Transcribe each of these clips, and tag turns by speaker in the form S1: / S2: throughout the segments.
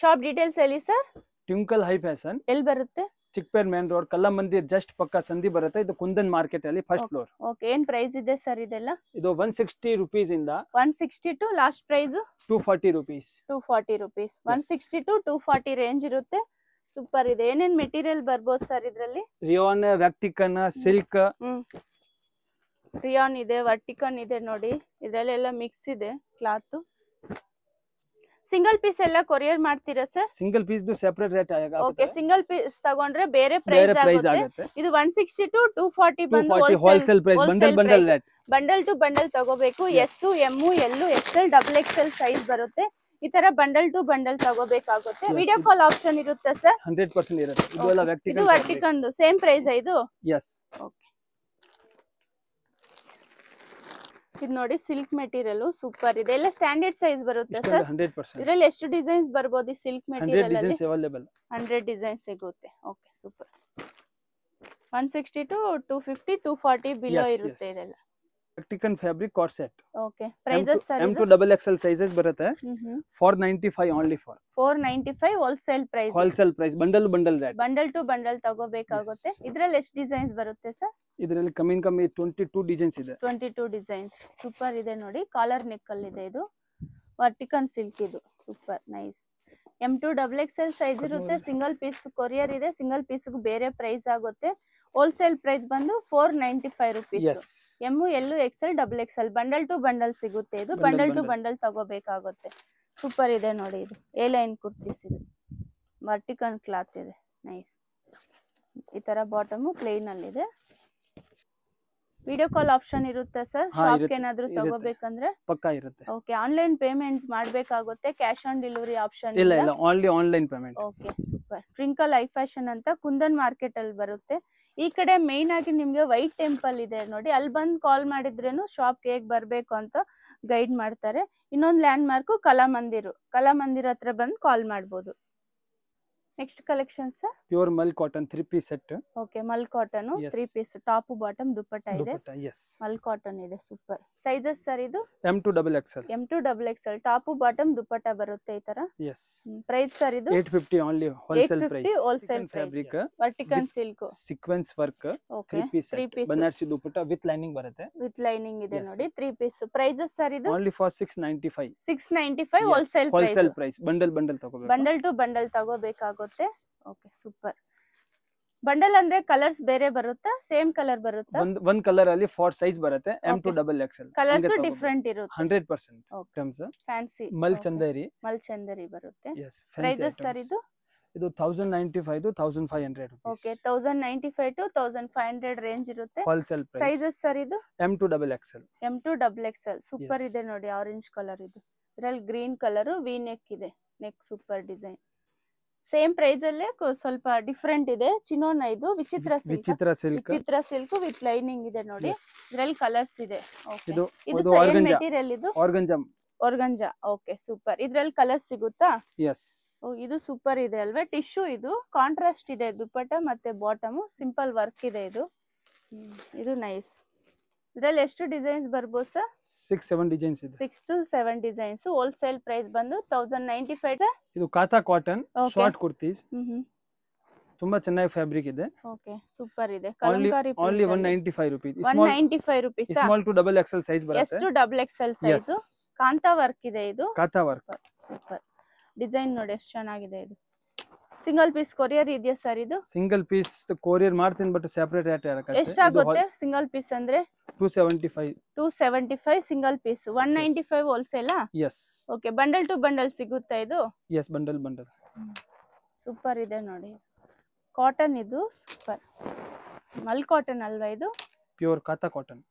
S1: Shop details ಹೇಳಿ sir.
S2: Twinkle high fashion,
S1: ಎಲ್ಲಿ ಬರುತ್ತೆ?
S2: ಚಿಕ್ಕಪೇರ್ ಮೇನ್ ರೋಡ್, ಕಲ್ಲ ಮಂದಿರ್ ಜಸ್ಟ್ ಪಕ್ಕ ಸಂಧಿ ಬರುತ್ತೆ. ಇದು ಕುಂದನ್ ಮಾರ್ಕೆಟ್ ಅಲ್ಲಿ ಫಸ್ಟ್ ಫ್ಲೋರ್.
S1: ಓಕೆ, ಏನ್ ಪ್ರೈಸ್ ಇದೆ ಸರ್ ಇದೆಲ್ಲ?
S2: ಇದು 160 rupees ಇಂದ
S1: 160 to last price
S2: 240 rupees.
S1: 240 rupees. 160 to 240 range ಇರುತ್ತೆ. ಸೂಪರ್ ಇದೆ. ಏನೇನ್ ಮೆಟೀರಿಯಲ್ ಬರ್ಬೋದು ಸರ್ ಇದ್ರಲ್ಲಿ?
S2: Rayon, ವ್ಯಾಕ್ಟಿಕನ್, silk.
S1: ರಿಯಾನ್ ಇದೆ, ವರ್ಟಿಕನ್ ಇದೆ ನೋಡಿ. ಇದ್ರಲ್ಲೆಲ್ಲ ಮಿಕ್ಸ್ ಇದೆ ಕ್ಲಾತ್. ಸಿಂಗಲ್ ಪೀಸ್ ಎಲ್ಲ ಕೊರಿಯರ್ ಮಾಡ್ತೀರಾ sir?
S2: Single piece separate rate ಆಗುತ್ತೆ.
S1: ಓಕೆ, ಸಿಂಗಲ್ ಪೀಸ್ ತಗೊಂಡ್ರೆ ಬೇರೆ ಪ್ರೈಸ್ ಆಗುತ್ತೆ. ಇದು 160 ಟು 240 ಬಂದು
S2: wholesale price. Bundle rate.
S1: Bundle to bundle ತಗೋಬೇಕು. S, M, L, XL, XXL size ಬರುತ್ತೆ. ಈ ತರ ಬಂಡಲ್ ಟು ಬಂಡಲ್ ತಗೋಬೇಕಾಗುತ್ತೆ. ವಿಡಿಯೋ ಕಾಲ್ ಆಪ್ಷನ್ ಇರುತ್ತೆ ಸರ್?
S2: 100% ಇರುತ್ತೆ. ಇದು ಎಲ್ಲ ವ್ಯಾಕ್ಟಿಕನ್.
S1: ಇದು ವರ್ಟಿಕನ್ ಸೇಮ್ ಪ್ರೈಸ್ ಇದು?
S2: ಯಸ್.
S1: ಓಕೆ, ಇದು ನೋಡಿ ಸಿಲ್ಕ್ ಮೆಟೀರಿಯಲ್ ಸೂಪರ್ ಇದೆ. ಎಲ್ಲ ಸ್ಟ್ಯಾಂಡರ್ಡ್ ಸೈಜ್ ಬರುತ್ತೆ ಸರ್?
S2: 100%.
S1: ಇದರಲ್ಲಿ ಎಷ್ಟು ಡಿಸೈನ್ಸ್ ಬರ್ಬೋದು ಈ ಸಿಲ್ಕ್ ಮೆಟೀರಿಯಲ್ ಅಲ್ಲಿ?
S2: 100 ಡಿಸೈನ್ಸ್ ಅವೈಲೇಬಲ್.
S1: 100 ಡಿಸೈನ್ಸ್ ಸಿಗುತ್ತೆ. Okay, super. 160 ಟು 250, 240 ಬಿಲೋ ಇರುತ್ತೆ ಇದೆಲ್ಲ.
S2: ವ್ಯಾಕ್ಟಿಕನ್ fabric coat set.
S1: Okay, prices sir?
S2: M to XXL sizes ಬರುತ್ತೆ. 495 only for
S1: 495 wholesale price.
S2: Wholesale price. Bundle rate.
S1: Bundle to bundle ತಗೋಬೇಕಾಗುತ್ತೆ. ಇದ್ರಲ್ಲಿ ಎಷ್ಟು ಡಿಸೈನ್ಸ್ ಬರುತ್ತೆ ಸರ್?
S2: ಇದರಲ್ಲಿ ಕಮ್ಮಿ 22 ಡಿಸೈನ್ಸ್ ಇದೆ.
S1: 22 ಡಿಸೈನ್ಸ್. ಸೂಪರ್ ಇದೆ ನೋಡಿ. ಕಾಲರ್ ನೆಕ್ ಅಲ್ಲಿ ಇದೆ. ಇದು ವರ್ಟಿಕನ್ ಸಿಲ್ಕ್. ಇದು super nice. M to XXL size ಇರುತ್ತೆ. ಸಿಂಗಲ್ ಪೀಸ್ ಕೊರಿಯರ್ ಇದೆ. ಸಿಂಗಲ್ ಪೀಸ್ ಬೇರೆ ಪ್ರೈಸ್ ಆಗುತ್ತೆ. ಹೋಲ್ಸೇಲ್ ಪ್ರೈಸ್ ಬಂದು 495 rupees. M, L, XL, XXL bundle to bundle ಸಿಗುತ್ತೆ. ಇದು ಬಂಡಲ್ ಟು ಬಂಡಲ್ ತಗೋಬೇಕಾಗುತ್ತೆ. ಸೂಪರ್ ಇದೆ ನೋಡಿ. ಇದು ಎ ಲೈನ್ ಕುರ್ತೀಸ್. ಇದು ವರ್ಟಿಕನ್ ಕ್ಲಾತ್ ಇದೆ. ನೈಸ್. ಈ ತರ ಬಾಟಮ್ ಪ್ಲೇನ್ ಅಲ್ಲಿ ಇದೆ. ವಿಡಿಯೋ ಕಾಲ್ ಆಪ್ಷನ್ ಇರುತ್ತೆ ಸರ್ ಶಾಪ್ ಏನಾದ್ರೂ ತಗೋಬೇಕಂದ್ರೆ?
S2: ಪಕ್ಕಾ ಇರುತ್ತೆ.
S1: ಓಕೆ, ಆನ್ಲೈನ್ ಪೇಮೆಂಟ್ ಮಾಡಬೇಕಾಗುತ್ತೆ. ಕ್ಯಾಶ್ ಆನ್ ಡೆಲಿವರಿ ಆಪ್ಷನ್
S2: ಇಲ್ಲ, only online payment.
S1: Okay, super. Twinkle high fashion ಅಂತ ಕುಂದನ್ ಮಾರ್ಕೆಟ್ ಅಲ್ಲಿ ಬರುತ್ತೆ. ಈ ಕಡೆ ಮೇನ್ ಆಗಿ ನಿಮ್ಗೆ ವೈಟ್ ಟೆಂಪಲ್ ಇದೆ ನೋಡಿ. ಅಲ್ಲಿ ಬಂದು ಕಾಲ್ ಮಾಡಿದ್ರೇನು ಶಾಪ್ ಹೇಗ್ ಬರ್ಬೇಕು ಅಂತ ಗೈಡ್ ಮಾಡ್ತಾರೆ. ಇನ್ನೊಂದು ಲ್ಯಾಂಡ್ ಮಾರ್ಕ್ ಕಲಾಮಂದಿರ್ ಹತ್ರ ಬಂದು ಕಾಲ್ ಮಾಡ್ಬೋದು. Next collection sir?
S2: Pure mul cotton 3 piece set.
S1: Okay, mul cotton 3 piece top bottom dupatta ಇದೆ. ಮಲ್ ಕಾಟನ್ ಇದೆ. ಸೂಪರ್. ಸೈಜಸ್ ಸರ್ ಇದು?
S2: M to XXL.
S1: M to XXL top bottom dupatta ಬರುತ್ತೆ ಈ ತರ.
S2: ಯಸ್.
S1: ಪ್ರೈಸ್ ಸರ್ ಇದು?
S2: 850 only wholesale price.
S1: Wholesale fabric. ವರ್ಟಿಕನ್ silk.
S2: Sequence work. 3 piece Banarasi dupatta with lining ಬರುತ್ತೆ.
S1: With lining ಇದೆ ನೋಡಿ. 3 ಪೀಸ್. ಪ್ರೈಸಸ್ ಸರ್ ಇದು?
S2: only for 695.
S1: 695 wholesale
S2: price. Bundle ತಗೋಬೇಕು.
S1: ಬಂಡಲ್ ಟು ಬಂಡಲ್ ತಗೋಬೇಕಾಗುತ್ತೆ. Okay, super. ಬಂಡಲ್ ಅಂದ್ರೆ ಕಲರ್ಸ್ ಬೇರೆ ಬರುತ್ತಾ? ಸೇಮ್ ಕಲರ್ ಬರುತ್ತಾ?
S2: ಒಂದ್ ಕಲರ್ ಅಲ್ಲಿ 4 ಸೈಜ್ ಬರುತ್ತೆ. M to XXL.
S1: Colours different ಇರುತ್ತೆ.
S2: 100%.
S1: ಫ್ಯಾನ್ಸಿ
S2: ಮಲ್ ಚಂದೇರಿ
S1: ಬರುತ್ತೆ.
S2: ಪ್ರೈಸಸ್
S1: ಸರ್ ಇದು?
S2: ಇದು 1095 to 1500 rupees.
S1: ಓಕೆ, 1095 to 1500 ರೇಂಜ್ ಇರುತ್ತೆ.
S2: Wholesale price.
S1: ಸೈಜಸ್ ಸರ್ ಇದು?
S2: M to XXL.
S1: M to XXL. Super ಇದೆ ನೋಡಿ. ಆರೆಂಜ್ ಕಲರ್ ಇದು. ಇದರಲ್ಲಿ ಗ್ರೀನ್ ಕಲರ್ ವಿ ನೆಕ್ ಇದೆ. Neck super design. Same price ಅಲ್ಲೇ ಸ್ವಲ್ಪ ಡಿಫರೆಂಟ್ ಇದೆ. ಚಿನೋನ ಇದು ವಿಚಿತ್ರ ಸಿಲ್ಕ್ ವಿತ್ ಲೈನಿಂಗ್ ಇದೆ ನೋಡಿ. ಇದರಲ್ಲಿ ಕಲರ್ಸ್ ಇದೆ. ಇದು ಮೆಟೀರಿಯಲ್ ಇದು? ಆರ್ಗಂಜಾ. Okay, super. ಇದ್ರಲ್ಲಿ ಕಲರ್ ಸಿಗುತ್ತಾ?
S2: ಯಸ್.
S1: ಇದು ಸೂಪರ್ ಇದೆ ಅಲ್ವಾ? ಟಿಶ್ಯೂ ಇದು ಕಾಂಟ್ರಾಸ್ಟ್ ಇದೆ. ದುಪಟ್ಟ ಮತ್ತೆ ಬಾಟಮ್ ಸಿಂಪಲ್ ವರ್ಕ್ ಇದೆ. ಇದು ನೈಸ್. ಇದರಲ್ಲಿ ಎಷ್ಟು ಡಿಸೈನ್ಸ್ ಬರ್ಬೋದು ಸರ್?
S2: 6-7 ಡಿಸೈನ್ಸ್ ಇದೆ.
S1: 6 to 7 ಡಿಸೈನ್ಸ್. ಹೋಲ್ಸೇಲ್ ಪ್ರೈಸ್ ಬಂದು 1095.
S2: ಇದು ಕಾತಾ ಕಾಟನ್ ಶಾರ್ಟ್ ಕುರ್ತೀಸ್. ತುಂಬಾ ಚೆನ್ನಾಗಿ ಫ್ಯಾಬ್ರಿಕ್ ಇದೆ.
S1: ಓಕೆ, ಸೂಪರ್ ಇದೆ.
S2: only 195 rupees.
S1: 195 rupees.
S2: Small to XXL size ಬರುತ್ತೆ.
S1: ಎಷ್ಟು XXL ಸೈಜ್? ಕಾಂತಾ ವರ್ಕ್ ಇದೆ ಇದು.
S2: ಕಾತಾ ವರ್ಕ್.
S1: ಸೂಪರ್ ಡಿಸೈನ್ ನೋಡಿ ಎಷ್ಟು ಚೆನ್ನಾಗಿದೆ. ಇದು ಸಿಂಗಲ್ ಪೀಸ್ ಕೊರಿಯರ್ ಇದೆಯಾ ಸರ್ ಇದು?
S2: ಸಿಂಗಲ್ ಪೀಸ್ ಕೊರಿಯರ್ ಮಾಡ್ತೀನಿ ಬಟ್ ಸೆಪರೇಟ್ ರೇಟ್ ಇರುತ್ತೆ.
S1: ಎಷ್ಟಾಗುತ್ತೆ ಸಿಂಗಲ್ ಪೀಸ್ ಅಂದ್ರೆ?
S2: 275
S1: single piece. 195 wholesale.
S2: Yes.
S1: Okay, bundle to bundle ಸಿಗುತ್ತೆ ಇದು?
S2: Yes, bundle.
S1: ಸೂಪರ್ ಇದೆ ನೋಡಿ. ಕಾಟನ್ ಇದು ಸೂಪರ್. ಮಲ್ ಕಾಟನ್ ಅಲ್ವಾ ಇದು?
S2: ಪ್ಯೂರ್ ಕಾತಾ ಕಾಟನ್.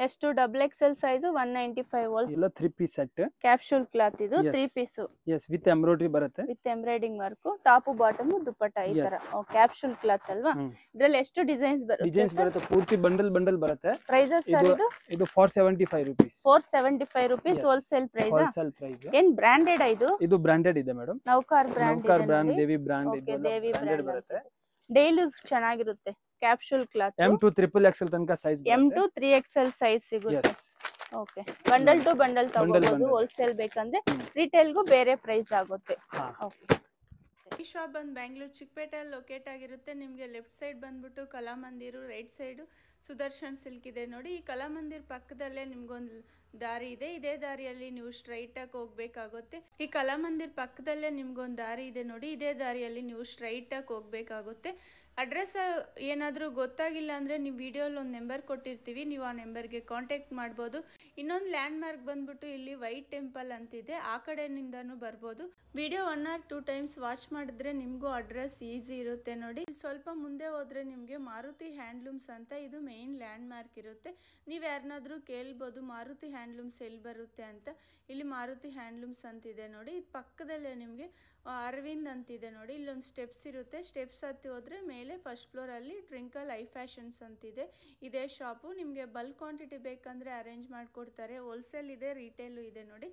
S1: ಎಷ್ಟು XXL ಸೈಜ್? 195 ಹೋಲ್ಸೇಲ್.
S2: ಎಲ್ಲ 3 ಪೀಸ್ ಸೆಟ್.
S1: ಕ್ಯಾಪ್ಸೂಲ್ ಕ್ಲಾತ್ ಇದು 3 ಪೀಸ್.
S2: ಯಸ್, ವಿತ್ ಎಂಬ್ರಾಯ್ಡರಿ ಬರುತ್ತೆ.
S1: With embroidering work. Top bottom dupatta ಈ ತರ. ಕ್ಯಾಪ್ಸೂಲ್ ಕ್ಲಾತ್ ಅಲ್ವಾ? ಇದರಲ್ಲಿ ಎಷ್ಟು ಡಿಸೈನ್ಸ್ ಬರುತ್ತೆ?
S2: ಪೂರ್ತಿ ಬಂಡಲ್ ಬರುತ್ತೆ.
S1: ಪ್ರೈಸಸ್ ಸರ್ ಇದು?
S2: ಇದು 475 rupees.
S1: 475 rupees wholesale price. ಏನ್ ಬ್ರಾಂಡೆಡ್ ಇದು?
S2: ಇದು ಬ್ರಾಂಡೆಡ್ ಇದೆ ಮೇಡಂ.
S1: ನೌಕಾರ್ ಬ್ರಾಂಡ್,
S2: ದೇವಿ ಬ್ರಾಂಡ್
S1: ಬ್ರಾಂಡೆಡ್ ಬರುತ್ತೆ. ಡೈಲಿ ಯೂಸ್ ಚೆನ್ನಾಗಿರುತ್ತೆ. Capsule cloth.
S2: M to XXL ತನಕ size.
S1: M to 3XL size ಸಿಗುತ್ತೆ. ಓಕೆ, ಬಂಡಲ್ ಟು ಬಂಡಲ್ ತಗೋಬಹುದು.
S2: bundle.
S1: ಹೋಲ್ಸೇಲ್ ಬೇಕಂದ್ರೆ ರಿಟೇಲ್ಗೂ ಬೇರೆ ಪ್ರೈಸ್ ಆಗುತ್ತೆ.
S2: ಹಾ
S1: ಓಕೆ.
S3: ಈ ಶಾಪ್ ಬಂದು ಬ್ಯಾಂಗ್ಳೂರ್ ಚಿಕ್ಕಪೇಟೆಯಲ್ಲಿ ಲೊಕೇಟ್ ಆಗಿರುತ್ತೆ. ನಿಮಗೆ ಲೆಫ್ಟ್ ಸೈಡ್ ಬಂದ್ಬಿಟ್ಟು ಕಲಾಮಂದಿರು, ರೈಟ್ ಸೈಡು ಸುದರ್ಶನ್ ಸಿಲ್ಕ್ ಇದೆ ನೋಡಿ. ಈ ಕಲಾಮಂದಿರ್ ಪಕ್ಕದಲ್ಲೇ ನಿಮ್ಗೊಂದು ದಾರಿ ಇದೆ. ಇದೇ ದಾರಿಯಲ್ಲಿ ನೀವು ಸ್ಟ್ರೈಟಾಗಿ ಹೋಗ್ಬೇಕಾಗುತ್ತೆ. ಈ ಕಲಾಮಂದಿರ್ ಪಕ್ಕದಲ್ಲೇ ನಿಮ್ಗೊಂದು ದಾರಿ ಇದೆ ನೋಡಿ. ಇದೇ ದಾರಿಯಲ್ಲಿ ನೀವು ಸ್ಟ್ರೈಟಾಗಿ ಹೋಗ್ಬೇಕಾಗುತ್ತೆ. ಅಡ್ರೆಸ್ ಏನಾದರೂ ಗೊತ್ತಾಗಿಲ್ಲ ಅಂದರೆ ನೀವು ವಿಡಿಯೋಲಿ ಒಂದು ನಂಬರ್ ಕೊಟ್ಟಿರ್ತೀವಿ, ನೀವು ಆ ನಂಬರ್ಗೆ ಕಾಂಟ್ಯಾಕ್ಟ್ ಮಾಡ್ಬೋದು. ಇನ್ನೊಂದು ಲ್ಯಾಂಡ್ ಮಾರ್ಕ್ ಬಂದ್ಬಿಟ್ಟು ಇಲ್ಲಿ ವೈಟ್ ಟೆಂಪಲ್ ಅಂತಿದೆ, ಆ ಕಡೆಯಿಂದನೂ ಬರ್ಬೋದು. ವಿಡಿಯೋ 1 or 2 ಟೈಮ್ಸ್ ವಾಚ್ ಮಾಡಿದ್ರೆ ನಿಮಗೂ ಅಡ್ರೆಸ್ ಈಸಿ ಇರುತ್ತೆ ನೋಡಿ. ಸ್ವಲ್ಪ ಮುಂದೆ ಹೋದರೆ ನಿಮಗೆ ಮಾರುತಿ ಹ್ಯಾಂಡ್ಲೂಮ್ಸ್ ಅಂತ ಇದು ಮೇನ್ ಲ್ಯಾಂಡ್ ಮಾರ್ಕ್ ಇರುತ್ತೆ. ನೀವು ಯಾರನ್ನಾದ್ರೂ ಕೇಳ್ಬೋದು ಮಾರುತಿ ಹ್ಯಾಂಡ್ಲೂಮ್ಸ್ ಎಲ್ಲಿ ಬರುತ್ತೆ ಅಂತ. ಇಲ್ಲಿ ಮಾರುತಿ ಹ್ಯಾಂಡ್ಲೂಮ್ಸ್ ಅಂತಿದೆ ನೋಡಿ. ಇದು ಪಕ್ಕದಲ್ಲೇ ನಿಮಗೆ ಅರವಿಂದ್ ಅಂತಿದೆ ನೋಡಿ. ಇಲ್ಲೊಂದು ಸ್ಟೆಪ್ಸ್ ಇರುತ್ತೆ, ಸ್ಟೆಪ್ಸ್ ಹತ್ತಿ ಹೋದರೆ ಮೇಲೆ ಫಸ್ಟ್ ಫ್ಲೋರಲ್ಲಿ ಟ್ವಿಂಕಲ್ ಐ ಫ್ಯಾಷನ್ಸ್ ಅಂತಿದೆ. ಇದೇ ಶಾಪು. ನಿಮಗೆ ಬಲ್ಕ್ ಕ್ವಾಂಟಿಟಿ ಬೇಕಂದರೆ ಅರೇಂಜ್ ಮಾಡಿಕೊಡ್ತಾರೆ. ಹೋಲ್ಸೇಲ್ ಇದೆ, ರಿಟೇಲು ಇದೆ ನೋಡಿ.